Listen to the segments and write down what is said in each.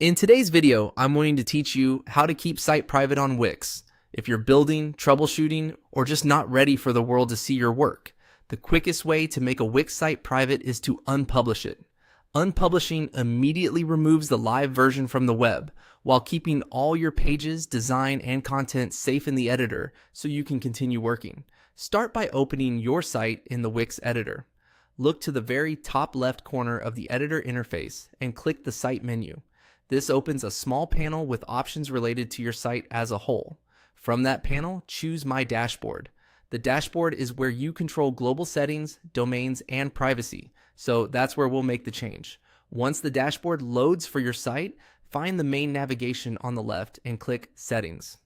In today's video, I'm going to teach you how to keep site private on Wix. If you're building, troubleshooting, or just not ready for the world to see your work, the quickest way to make a Wix site private is to unpublish it. Unpublishing immediately removes the live version from the web, while keeping all your pages, design, and content safe in the editor so you can continue working. Start by opening your site in the Wix editor. Look to the very top left corner of the editor interface and click the Site menu. This opens a small panel with options related to your site as a whole. From that panel, choose My Dashboard. The dashboard is where you control global settings, domains, and privacy, so that's where we'll make the change. Once the dashboard loads for your site, find the main navigation on the left and click Settings.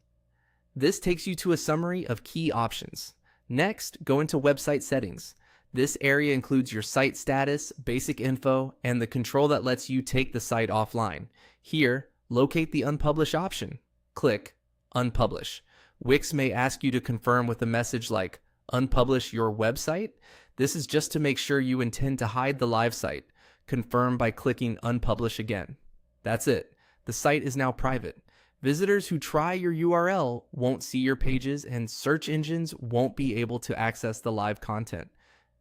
This takes you to a summary of key options. Next, go into Website Settings. This area includes your site status, basic info, and the control that lets you take the site offline. Here, locate the Unpublish option. Click Unpublish. Wix may ask you to confirm with a message like, "Unpublish your website." This is just to make sure you intend to hide the live site. Confirm by clicking Unpublish again. That's it. The site is now private. Visitors who try your URL won't see your pages, and search engines won't be able to access the live content.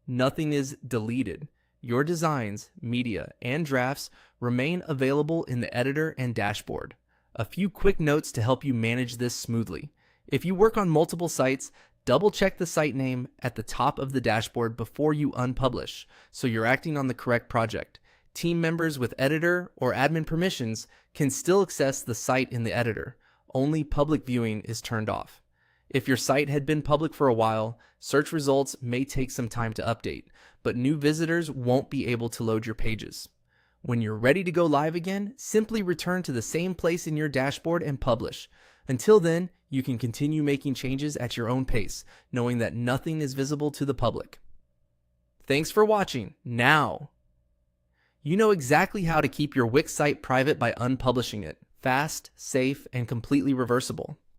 Nothing is deleted. Your designs, media, and drafts remain available in the editor and dashboard. A few quick notes to help you manage this smoothly. If you work on multiple sites, double-check the site name at the top of the dashboard before you unpublish, so you're acting on the correct project. Team members with editor or admin permissions can still access the site in the editor. Only public viewing is turned off. If your site had been public for a while, search results may take some time to update, but new visitors won't be able to load your pages. When you're ready to go live again, simply return to the same place in your dashboard and publish. Until then, you can continue making changes at your own pace, knowing that nothing is visible to the public. Thanks for watching. Now, you know exactly how to keep your Wix site private by unpublishing it. Fast, safe, and completely reversible.